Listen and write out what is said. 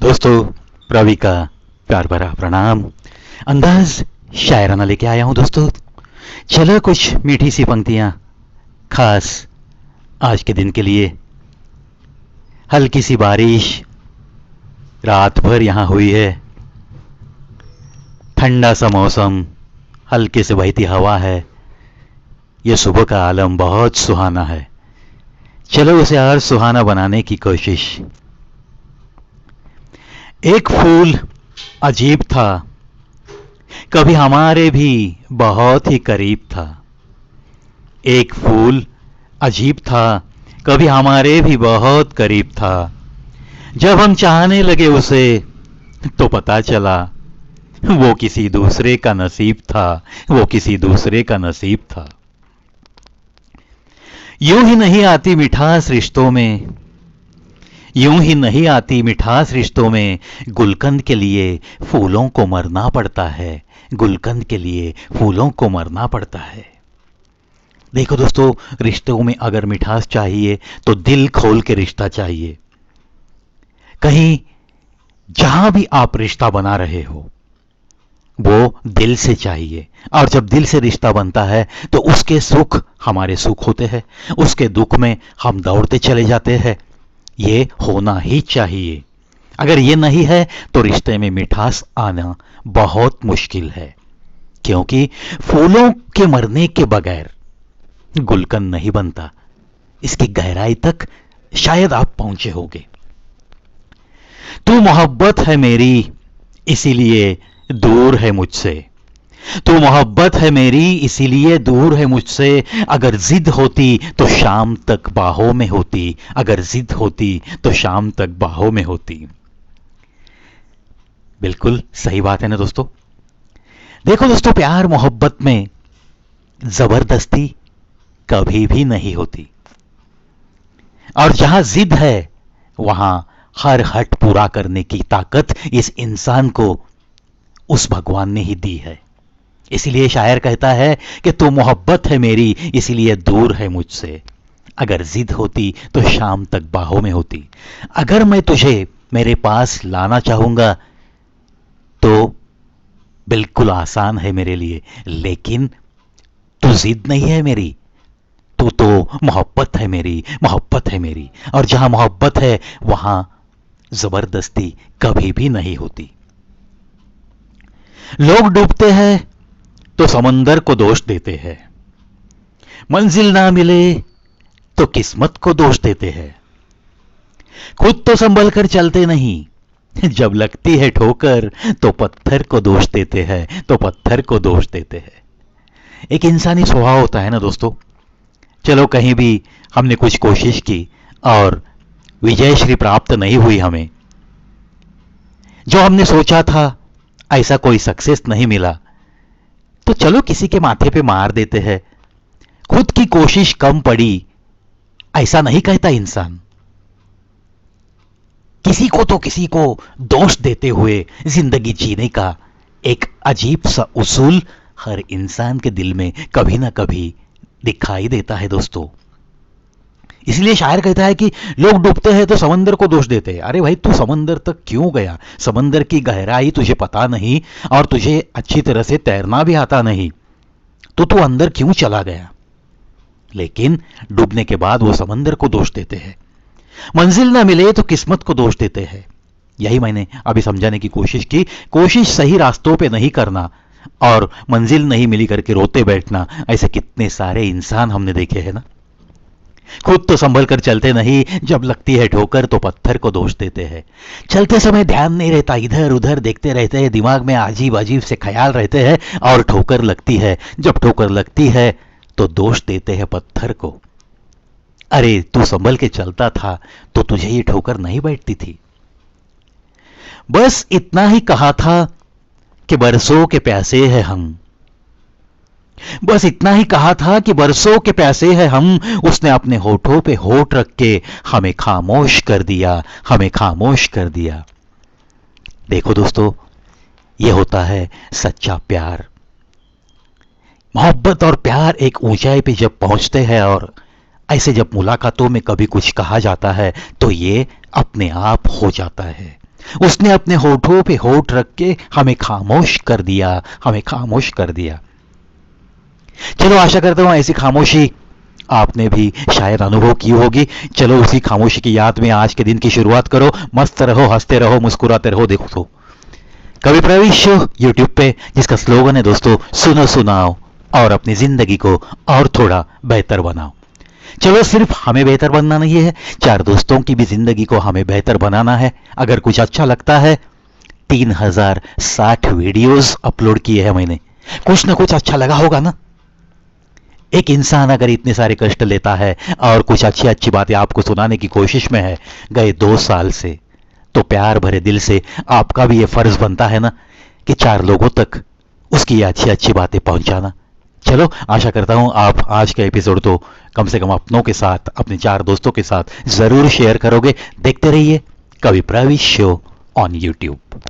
दोस्तों, रवि का प्यार भरा प्रणाम। अंदाज शायराना लेके आया हूं दोस्तों। चलो कुछ मीठी सी पंक्तियां खास आज के दिन के लिए। हल्की सी बारिश रात भर यहां हुई है, ठंडा सा मौसम, हल्के से बहती हवा है। ये सुबह का आलम बहुत सुहाना है। चलो उसे और सुहाना बनाने की कोशिश। एक फूल अजीब था, कभी हमारे भी बहुत ही करीब था। एक फूल अजीब था, कभी हमारे भी बहुत करीब था। जब हम चाहने लगे उसे तो पता चला वो किसी दूसरे का नसीब था, वो किसी दूसरे का नसीब था। यूं ही नहीं आती मिठास रिश्तों में, यूं ही नहीं आती मिठास रिश्तों में। गुलकंद के लिए फूलों को मरना पड़ता है, गुलकंद के लिए फूलों को मरना पड़ता है। देखो दोस्तों, रिश्तों में अगर मिठास चाहिए तो दिल खोल के रिश्ता चाहिए। कहीं जहां भी आप रिश्ता बना रहे हो वो दिल से चाहिए, और जब दिल से रिश्ता बनता है तो उसके सुख हमारे सुख होते हैं, उसके दुख में हम दौड़ते चले जाते हैं। ये होना ही चाहिए। अगर ये नहीं है तो रिश्ते में मिठास आना बहुत मुश्किल है, क्योंकि फूलों के मरने के बगैर गुलकंद नहीं बनता। इसकी गहराई तक शायद आप पहुंचे होंगे। तू मोहब्बत है मेरी इसीलिए दूर है मुझसे, तू मोहब्बत है मेरी इसीलिए दूर है मुझसे। अगर जिद होती तो शाम तक बाहों में होती, अगर जिद होती तो शाम तक बाहों में होती। बिल्कुल सही बात है ना दोस्तों। देखो दोस्तों, प्यार मोहब्बत में जबरदस्ती कभी भी नहीं होती, और जहां जिद है वहां हर हट पूरा करने की ताकत इस इंसान को उस भगवान ने ही दी है। इसीलिए शायर कहता है कि तू मोहब्बत है मेरी इसीलिए दूर है मुझसे। अगर जिद होती तो शाम तक बाहों में होती। अगर मैं तुझे मेरे पास लाना चाहूंगा तो बिल्कुल आसान है मेरे लिए, लेकिन तू जिद नहीं है मेरी, तू तो मोहब्बत है मेरी, मोहब्बत है मेरी। और जहां मोहब्बत है वहां जबरदस्ती कभी भी नहीं होती। लोग डूबते हैं तो समंदर को दोष देते हैं, मंजिल ना मिले तो किस्मत को दोष देते हैं। खुद तो संभल कर चलते नहीं, जब लगती है ठोकर तो पत्थर को दोष देते हैं, तो पत्थर को दोष देते हैं। एक इंसानी स्वभाव होता है ना दोस्तों। चलो कहीं भी हमने कुछ कोशिश की और विजय श्री प्राप्त नहीं हुई, हमें जो हमने सोचा था ऐसा कोई सक्सेस नहीं मिला, तो चलो किसी के माथे पे मार देते हैं। खुद की कोशिश कम पड़ी ऐसा नहीं कहता इंसान। किसी को दोष देते हुए जिंदगी जीने का एक अजीब सा उसूल हर इंसान के दिल में कभी ना कभी दिखाई देता है दोस्तों। इसलिए शायर कहता है कि लोग डूबते हैं तो समंदर को दोष देते हैं। अरे भाई, तू समंदर तक क्यों गया? समंदर की गहराई तुझे पता नहीं और तुझे अच्छी तरह से तैरना भी आता नहीं, तो तू अंदर क्यों चला गया? लेकिन डूबने के बाद वो समंदर को दोष देते हैं। मंजिल ना मिले तो किस्मत को दोष देते हैं। यही मैंने अभी समझाने की कोशिश की। कोशिश सही रास्तों पे नहीं करना और मंजिल नहीं मिली करके रोते बैठना, ऐसे कितने सारे इंसान हमने देखे हैं ना। खुद तो संभल कर चलते नहीं, जब लगती है ठोकर तो पत्थर को दोष देते हैं। चलते समय ध्यान नहीं रहता, इधर उधर देखते रहते हैं, दिमाग में अजीब अजीब से ख्याल रहते हैं, और ठोकर लगती है। जब ठोकर लगती है तो दोष देते हैं पत्थर को। अरे तू संभल के चलता था तो तुझे ये ठोकर नहीं बैठती थी। बस इतना ही कहा था कि बरसों के प्यासे हैं हम, बस इतना ही कहा था कि बरसों के प्यासे हैं हम। उसने अपने होठों पे होठ रख के हमें खामोश कर दिया, हमें खामोश कर दिया। देखो दोस्तों, यह होता है सच्चा प्यार। मोहब्बत और प्यार एक ऊंचाई पे जब पहुंचते हैं और ऐसे जब मुलाकातों में कभी कुछ कहा जाता है तो ये अपने आप हो जाता है। उसने अपने होठों पे होठ रख के हमें खामोश कर दिया, हमें खामोश कर दिया। चलो आशा करता हूं ऐसी खामोशी आपने भी शायद अनुभव की होगी। चलो उसी खामोशी की याद में आज के दिन की शुरुआत करो। मस्त रहो, हंसते रहो, मुस्कुराते रहो। देखो तो कवि प्रवीश शो यूट्यूब पे, जिसका स्लोगन है दोस्तों सुनो सुनाओ और अपनी जिंदगी को और थोड़ा बेहतर बनाओ। चलो सिर्फ हमें बेहतर बनना नहीं है, चार दोस्तों की भी जिंदगी को हमें बेहतर बनाना है। अगर कुछ अच्छा लगता है, 3060 वीडियोस अपलोड किए हैं मैंने, कुछ ना कुछ अच्छा लगा होगा ना। एक इंसान अगर इतने सारे कष्ट लेता है और कुछ अच्छी अच्छी बातें आपको सुनाने की कोशिश में है गए 2 साल से, तो प्यार भरे दिल से आपका भी ये फर्ज बनता है ना कि चार लोगों तक उसकी ये अच्छी अच्छी बातें पहुंचाना। चलो आशा करता हूं आप आज का एपिसोड तो कम से कम अपनों के साथ, अपने चार दोस्तों के साथ जरूर शेयर करोगे। देखते रहिए कवि प्रवीश शो ऑन यूट्यूब।